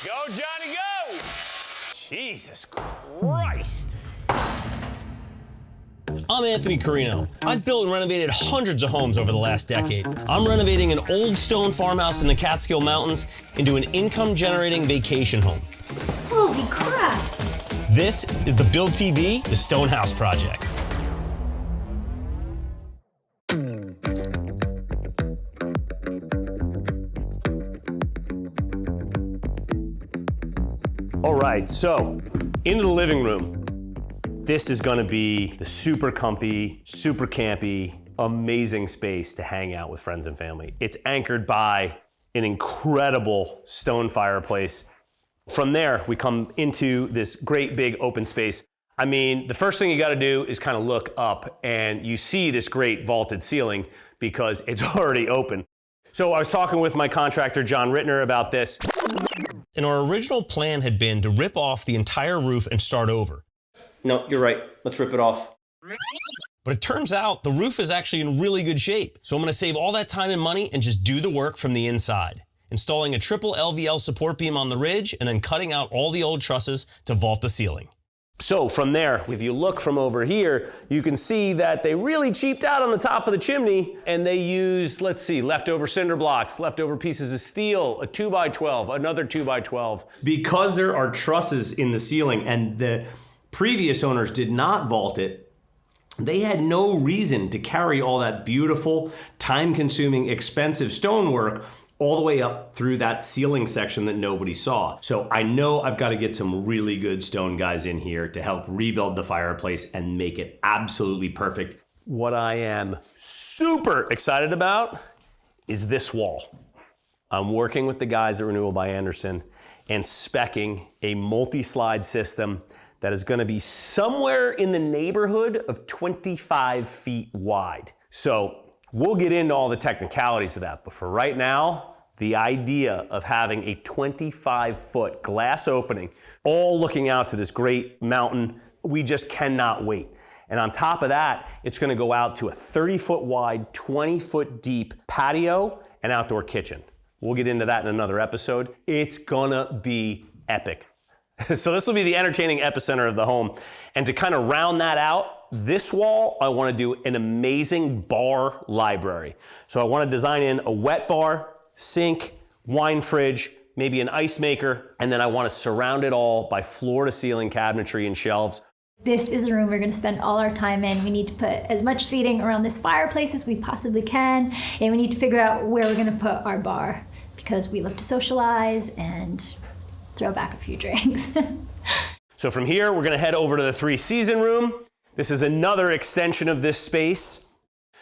Go, Johnny, go! Jesus Christ. I'm Anthony Carino. I've built and renovated hundreds of homes over the last decade. I'm renovating an old stone farmhouse in the Catskill Mountains into an income-generating vacation home. Holy crap! This is the Build TV, the Stone House Project. All right, so into the living room. This is gonna be the super comfy, super campy, amazing space to hang out with friends and family. It's anchored by an incredible stone fireplace. From there, we come into this great big open space. I mean, the first thing you gotta do is kind of look up and you see this great vaulted ceiling because it's already open. So I was talking with my contractor, John Rittner, about this. And our original plan had been to rip off the entire roof and start over. No, you're right. Let's rip it off. But it turns out the roof is actually in really good shape. So I'm gonna save all that time and money and just do the work from the inside. Installing a triple LVL support beam on the ridge and then cutting out all the old trusses to vault the ceiling. So from there, if you look from over here, you can see that they really cheaped out on the top of the chimney and they used, let's see, leftover cinder blocks, leftover pieces of steel, a 2x12, another 2x12. Because there are trusses in the ceiling and the previous owners did not vault it, they had no reason to carry all that beautiful, time-consuming, expensive stonework all the way up through that ceiling section that nobody saw. So I know I've got to get some really good stone guys in here to help rebuild the fireplace and make it absolutely perfect. What I am super excited about is this wall. I'm working with the guys at Renewal by Andersen and speccing a multi-slide system that is gonna be somewhere in the neighborhood of 25 feet wide. So we'll get into all the technicalities of that, but for right now, the idea of having a 25-foot glass opening, all looking out to this great mountain, we just cannot wait. And on top of that, it's gonna go out to a 30-foot wide, 20-foot deep patio and outdoor kitchen. We'll get into that in another episode. It's gonna be epic. So this will be the entertaining epicenter of the home. And to kind of round that out, this wall, I want to do an amazing bar library. So I want to design in a wet bar, sink, wine fridge, maybe an ice maker, and then I want to surround it all by floor to ceiling cabinetry and shelves. This is the room we're going to spend all our time in. We need to put as much seating around this fireplace as we possibly can, and we need to figure out where we're going to put our bar because we love to socialize and throw back a few drinks. So from here, we're gonna head over to the 3-season room. This is another extension of this space.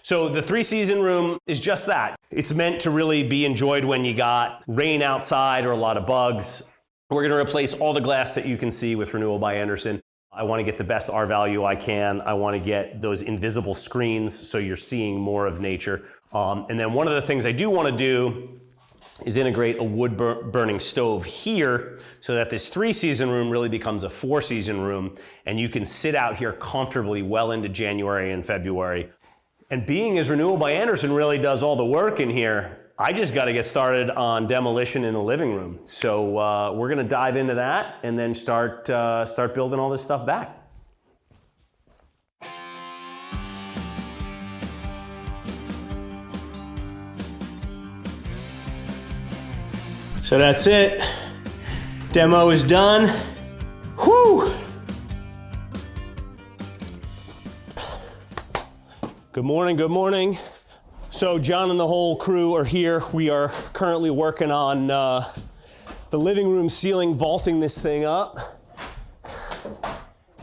So the 3-season room is just that. It's meant to really be enjoyed when you got rain outside or a lot of bugs. We're gonna replace all the glass that you can see with Renewal by Andersen. I wanna get the best R value I can. I wanna get those invisible screens so you're seeing more of nature. And then one of the things I do wanna do is integrate a wood burning stove here so that this 3-season room really becomes a 4-season room and you can sit out here comfortably well into January and February. And being as Renewal by Andersen really does all the work in here, I just got to get started on demolition in the living room. So we're going to dive into that and then start building all this stuff back. So that's it. Demo is done. Whew! Good morning, good morning. So John and the whole crew are here. We are currently working on the living room ceiling, vaulting this thing up.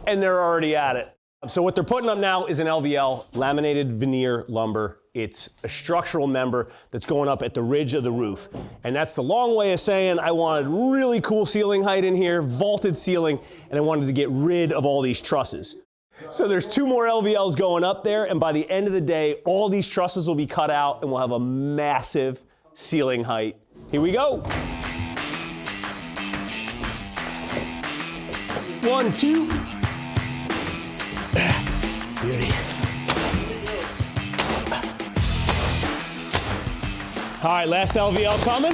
And they're already at it. So what they're putting up now is an LVL, laminated veneer lumber. It's a structural member that's going up at the ridge of the roof. And that's the long way of saying I wanted really cool ceiling height in here, vaulted ceiling, and I wanted to get rid of all these trusses. So there's 2 more LVLs going up there, and by the end of the day, all these trusses will be cut out and we'll have a massive ceiling height. Here we go. 1, 2. Beauty. All right, last LVL coming.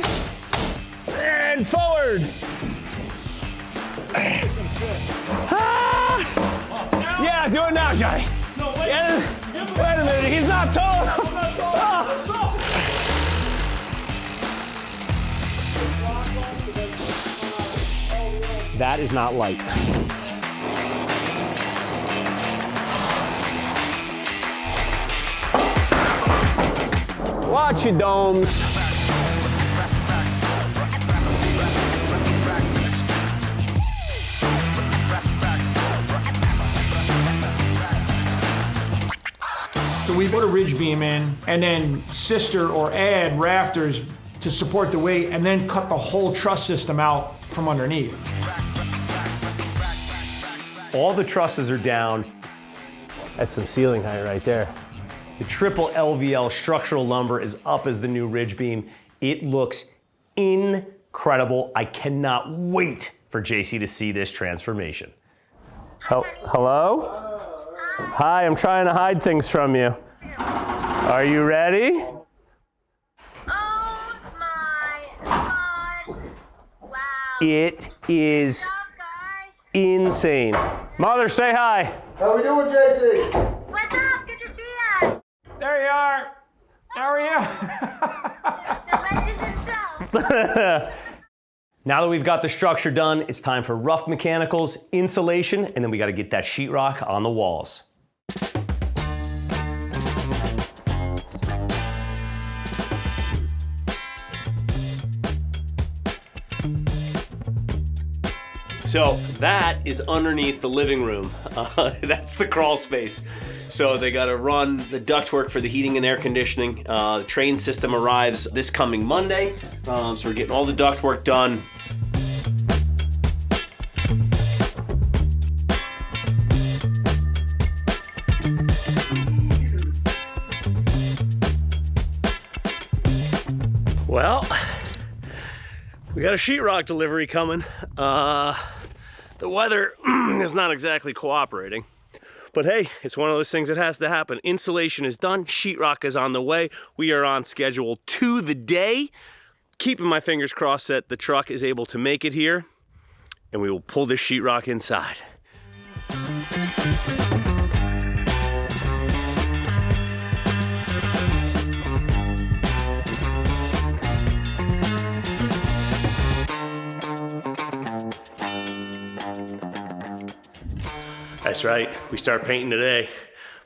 And forward. Ah! Yeah, do it now, Johnny. Yeah, wait a minute, he's not tall enough. That is not light. Watch your domes. So we put a ridge beam in and then sister or add rafters to support the weight and then cut the whole truss system out from underneath. All the trusses are down. That's some ceiling height right there. The triple LVL structural lumber is up as the new ridge beam. It looks incredible. I cannot wait for JC to see this transformation. Hello? Hi, I'm trying to hide things from you. Are you ready? Oh my God. Wow. It is What's up, guys? insane. Mother, say hi. How we doing, JC? What's up? Good to see you. There you are. How are you? The legend himself. Now that we've got the structure done, it's time for rough mechanicals, insulation, and then we got to get that sheetrock on the walls. So that is underneath the living room. That's the crawl space. So they got to run the ductwork for the heating and air conditioning. The train system arrives this coming Monday. So we're getting all the ductwork done. Well, we got a sheetrock delivery coming. The weather is not exactly cooperating, but hey, it's one of those things that has to happen. Insulation is done, sheetrock is on the way. We are on schedule to the day. Keeping my fingers crossed that the truck is able to make it here, and we will pull this sheetrock inside. That's right, we start painting today.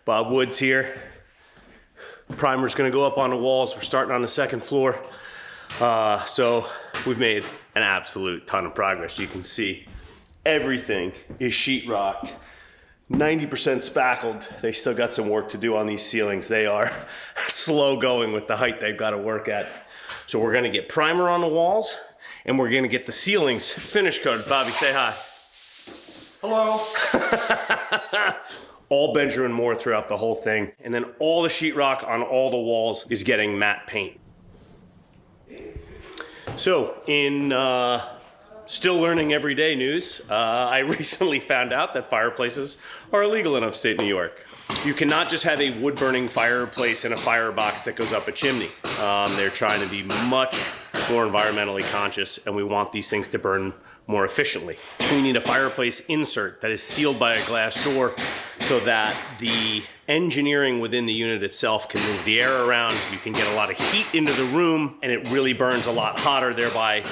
Bob Wood's here. Primer's gonna go up on the walls. We're starting on the second floor. So we've made an absolute ton of progress. You can see everything is sheetrocked, 90% spackled. They still got some work to do on these ceilings. They are slow going with the height they've got to work at. So we're gonna get primer on the walls and we're gonna get the ceilings finish coated. Bobby, say hi. Hello. All Benjamin Moore throughout the whole thing. And then all the sheetrock on all the walls is getting matte paint. So in still learning everyday news, I recently found out that fireplaces are illegal in upstate New York. You cannot just have a wood-burning fireplace in a firebox that goes up a chimney. They're trying to be much more environmentally conscious, and we want these things to burn more efficiently. We need a fireplace insert that is sealed by a glass door so that the engineering within the unit itself can move the air around. You can get a lot of heat into the room, and it really burns a lot hotter, thereby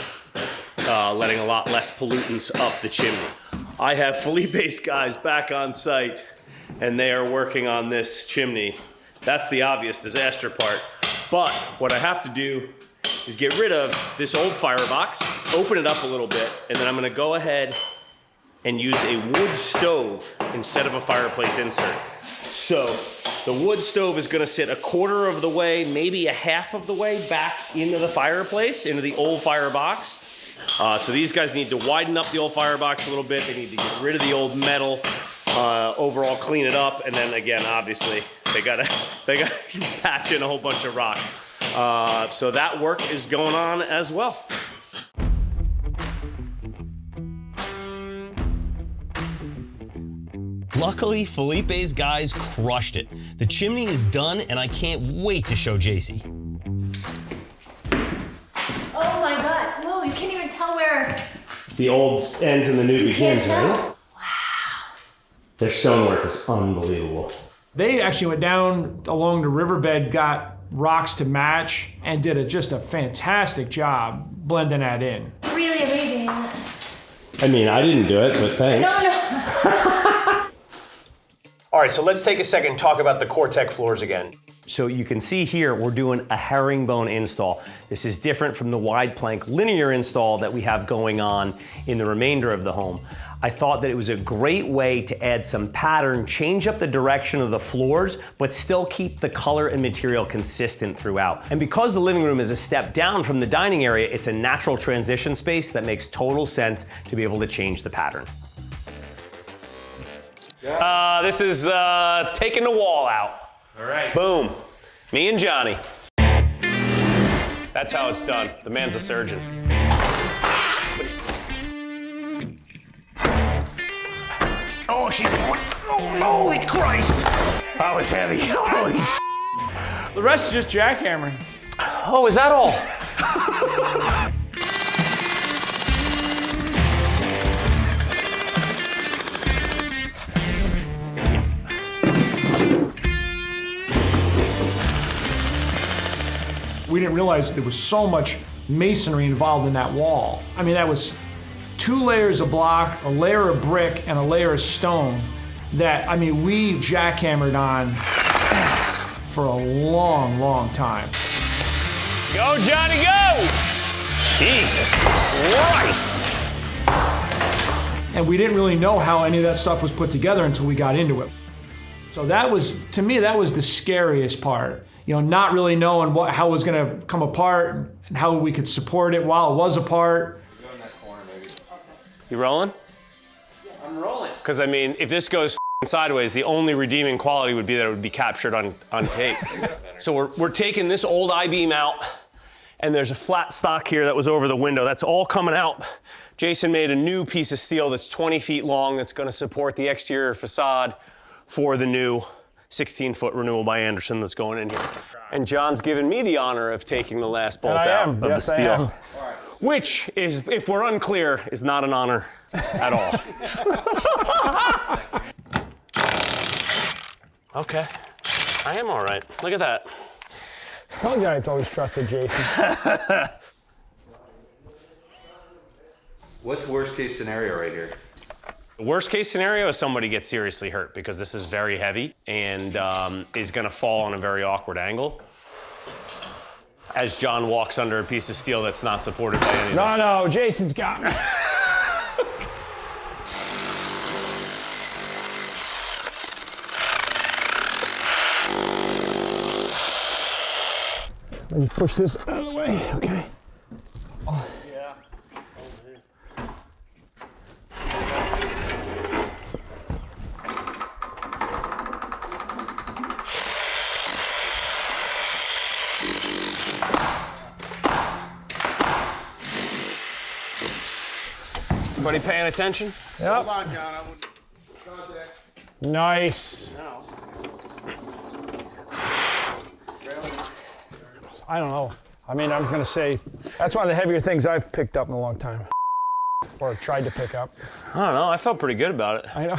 letting a lot less pollutants up the chimney. I have Felipe's guys back on site, and they are working on this chimney. That's the obvious disaster part. But what I have to do is get rid of this old firebox, open it up a little bit, and then I'm gonna go ahead and use a wood stove instead of a fireplace insert. So the wood stove is gonna sit a quarter of the way, maybe a half of the way back into the fireplace, into the old firebox. So these guys need to widen up the old firebox a little bit. They need to get rid of the old metal, overall clean it up, and then again, obviously, they gotta patch in a whole bunch of rocks. So that work is going on as well. Luckily, Felipe's guys crushed it. The chimney is done, and I can't wait to show JC. Oh my God, no, you can't even tell where The old ends and the new begins, right? Wow. Their stonework is unbelievable. They actually went down along the riverbed, got rocks to match, and did just a fantastic job blending that in. Really amazing. I mean, I didn't do it, but thanks. No. All right, so let's take a second and talk about the Cortec floors again. So you can see here, we're doing a herringbone install. This is different from the wide plank linear install that we have going on in the remainder of the home. I thought that it was a great way to add some pattern, change up the direction of the floors, but still keep the color and material consistent throughout. And because the living room is a step down from the dining area, it's a natural transition space that makes total sense to be able to change the pattern. This is taking the wall out. All right. Boom. Me and Johnny. That's how it's done. The man's a surgeon. Oh, she's going. Oh, holy Christ. That was heavy. Holy. The rest is just jackhammering. Oh, is that all? We didn't realize there was so much masonry involved in that wall. I mean, that was 2 layers of block, a layer of brick, and a layer of stone that, I mean, we jackhammered on for a long, long time. Go, Johnny, go! Jesus Christ! And we didn't really know how any of that stuff was put together until we got into it. So that was, to me, that was the scariest part. You know, not really knowing how it was gonna come apart and how we could support it while it was apart. Go in that corner, maybe. You rolling? I'm rolling. Because, I mean, if this goes sideways, the only redeeming quality would be that it would be captured on tape. So we're taking this old I-beam out, and there's a flat stock here that was over the window. That's all coming out. Jason made a new piece of steel that's 20 feet long that's gonna support the exterior facade for the new 16-foot renewal by Anderson that's going in here. And John's given me the honor of taking the last bolt out of the steel. Which is, if we're unclear, is not an honor at all. Okay, I am all right. Look at that. I told you I've always trusted Jason. What's worst case scenario right here? The worst case scenario is somebody gets seriously hurt because this is very heavy and is gonna fall on a very awkward angle as John walks under a piece of steel that's not supported by anything. No, Jason's got me. Let me push this out of the way, okay. Oh. Yeah. Everybody paying attention? Yep. Hold on, John. I wouldn't contact. Nice. No. I don't know. I mean, I'm gonna say, that's one of the heavier things I've picked up in a long time. Or tried to pick up. I don't know, I felt pretty good about it. I know.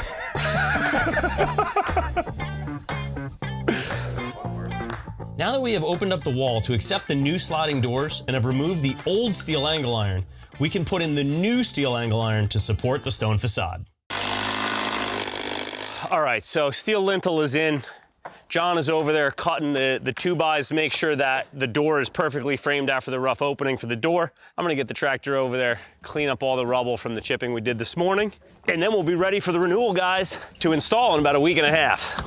Now that we have opened up the wall to accept the new sliding doors and have removed the old steel angle iron, we can put in the new steel angle iron to support the stone facade. All right, so steel lintel is in. John is over there cutting the 2x to make sure that the door is perfectly framed after the rough opening for the door. I'm gonna get the tractor over there, clean up all the rubble from the chipping we did this morning, and then we'll be ready for the renewal guys to install in about a week and a half.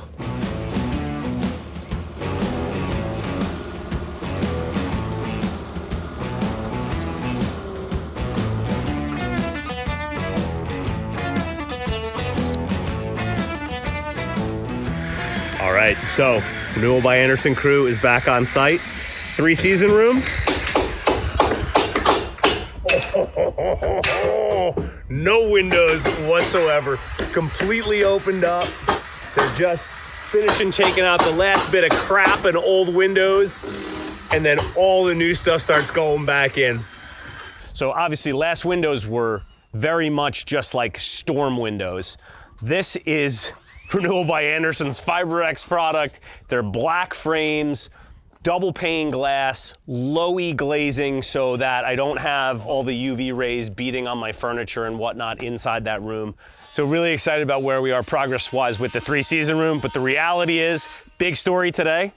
All right, so Renewal by Anderson crew is back on site. 3-season room. No windows whatsoever. Completely opened up. They're just finishing taking out the last bit of crap and old windows, and then all the new stuff starts going back in. So obviously last windows were very much just like storm windows. This is Renewal by Andersen's FiberX product. They're black frames, double pane glass, low-E glazing so that I don't have all the UV rays beating on my furniture and whatnot inside that room. So really excited about where we are progress-wise with the 3-season room, but the reality is, big story today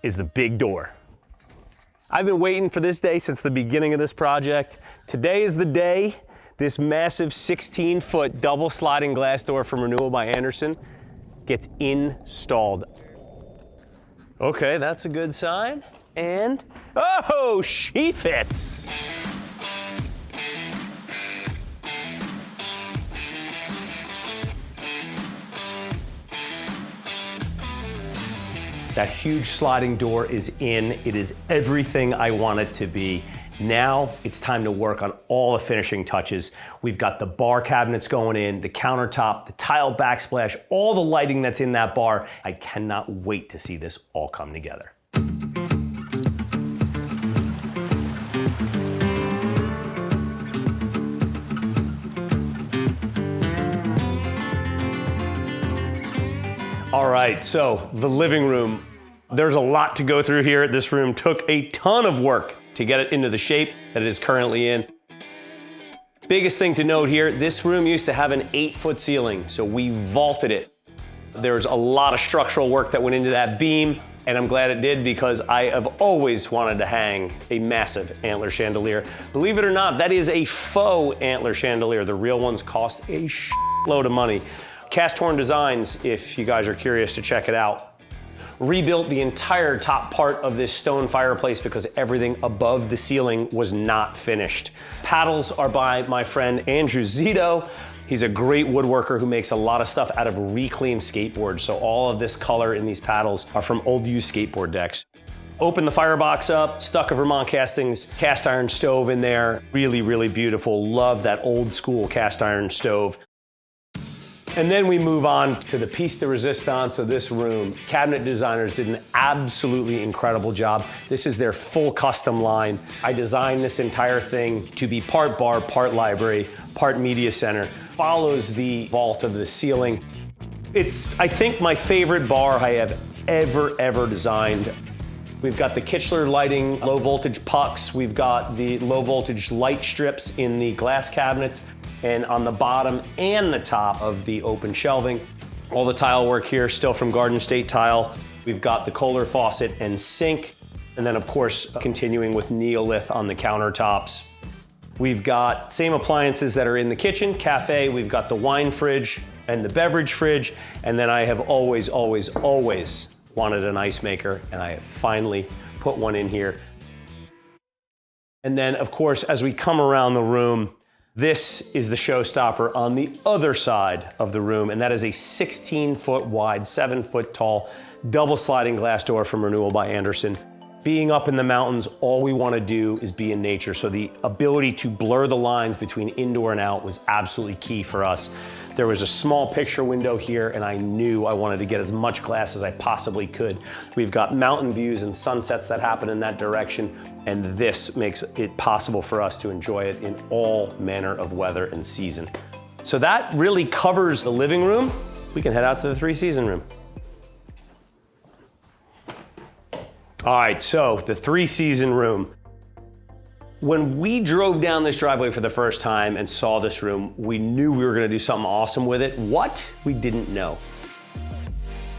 is the big door. I've been waiting for this day since the beginning of this project. Today is the day this massive 16-foot double sliding glass door from Renewal by Andersen gets installed. Okay, that's a good sign. And, oh, she fits. That huge sliding door is in. It is everything I want it to be. Now it's time to work on all the finishing touches. We've got the bar cabinets going in, the countertop, the tile backsplash, all the lighting that's in that bar. I cannot wait to see this all come together. All right, so the living room. There's a lot to go through here. This room took a ton of work to get it into the shape that it is currently in. Biggest thing to note here, this room used to have an 8-foot ceiling, so we vaulted it. There's a lot of structural work that went into that beam, and I'm glad it did because I have always wanted to hang a massive antler chandelier. Believe it or not, that is a faux antler chandelier. The real ones cost a load of money. Cast Horn Designs, if you guys are curious to check it out. Rebuilt the entire top part of this stone fireplace because everything above the ceiling was not finished. Paddles are by my friend Andrew Zito. He's a great woodworker who makes a lot of stuff out of reclaimed skateboards. So all of this color in these paddles are from old used skateboard decks. Open the firebox up, stuck a Vermont Castings cast iron stove in there. Really, really beautiful. Love that old school cast iron stove. And then we move on to the piece de resistance of this room. Cabinet designers did an absolutely incredible job. This is their full custom line. I designed this entire thing to be part bar, part library, part media center. Follows the vault of the ceiling. It's, I think, my favorite bar I have ever designed. We've got the Kichler lighting, low voltage pucks. We've got the low voltage light strips in the glass cabinets. And on the bottom and the top of the open shelving. All the tile work here, still from Garden State Tile. We've got the Kohler faucet and sink. And then of course, continuing with NEOLITH on the countertops. We've got same appliances that are in the kitchen, cafe. We've got the wine fridge and the beverage fridge. And then I have always wanted an ice maker, and I have finally put one in here. And then of course, as we come around the room, this is the showstopper on the other side of the room, and that is a 16-foot wide, 7-foot tall, double sliding glass door from Renewal by Andersen. Being up in the mountains, all we want to do is be in nature, so the ability to blur the lines between indoor and out was absolutely key for us. There was a small picture window here, and I knew I wanted to get as much glass as I possibly could. We've got mountain views and sunsets that happen in that direction, and this makes it possible for us to enjoy it in all manner of weather and season. So that really covers the living room. We can head out to the 3-season room. All right, so the 3-season room. When we drove down this driveway for the first time and saw this room, we knew we were gonna do something awesome with it. What? We didn't know.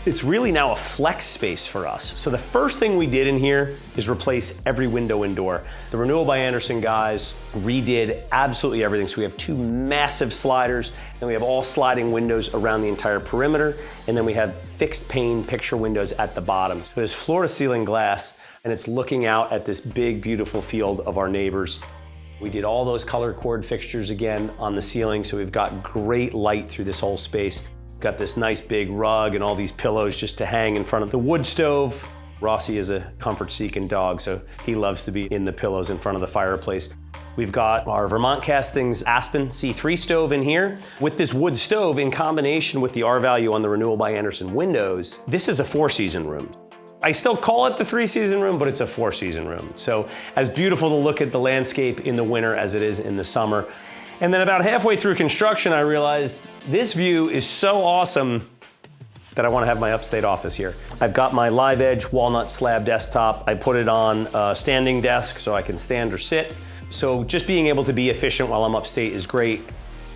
It's really now a flex space for us. So the first thing we did in here is replace every window and door. The Renewal by Andersen guys redid absolutely everything. So we have 2 massive sliders, and we have all sliding windows around the entire perimeter, and then we have fixed pane picture windows at the bottom. So there's floor to ceiling glass, and it's looking out at this big, beautiful field of our neighbors. We did all those color cord fixtures again on the ceiling, so we've got great light through this whole space. Got this nice big rug and all these pillows just to hang in front of the wood stove. Rossi is a comfort-seeking dog, so he loves to be in the pillows in front of the fireplace. We've got our Vermont Castings Aspen C3 stove in here. With this wood stove in combination with the R value on the Renewal by Andersen windows, this is a 4-season room. I still call it the 3-season room, but it's a 4-season room. So as beautiful to look at the landscape in the winter as it is in the summer. And then about halfway through construction, I realized this view is so awesome that I want to have my upstate office here. I've got my live edge walnut slab desktop. I put it on a standing desk so I can stand or sit. So just being able to be efficient while I'm upstate is great.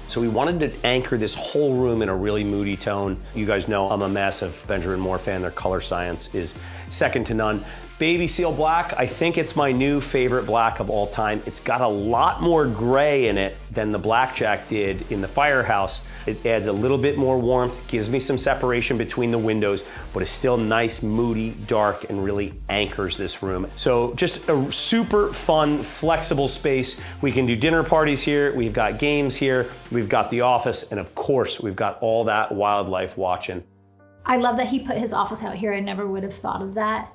So we wanted to anchor this whole room in a really moody tone. You guys know I'm a massive Benjamin Moore fan. Their color science is second to none. Baby Seal Black, I think it's my new favorite black of all time. It's got a lot more gray in it than the Blackjack did in the Firehouse. It adds a little bit more warmth, gives me some separation between the windows, but it's still nice, moody, dark, and really anchors this room. So just a super fun, flexible space. We can do dinner parties here, we've got games here, we've got the office, and of course, we've got all that wildlife watching. I love that he put his office out here. I never would have thought of that.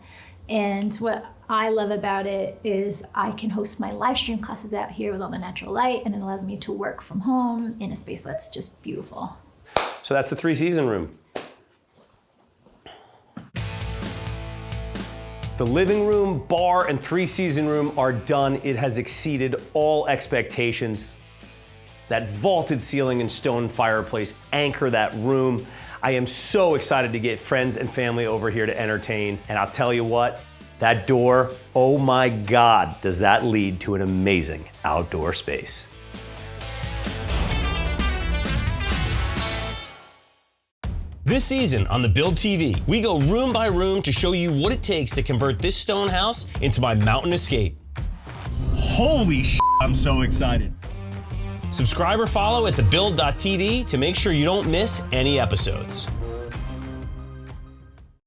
And what I love about it is I can host my live stream classes out here with all the natural light, and it allows me to work from home in a space that's just beautiful. So that's the 3-season room. The living room, bar, and 3-season room are done. It has exceeded all expectations. That vaulted ceiling and stone fireplace anchor that room. I am so excited to get friends and family over here to entertain. And I'll tell you what, that door, oh my God, does that lead to an amazing outdoor space. This season on the Build TV, we go room by room to show you what it takes to convert this stone house into my mountain escape. Holy shit, I'm so excited. Subscribe or follow at thebuild.tv to make sure you don't miss any episodes.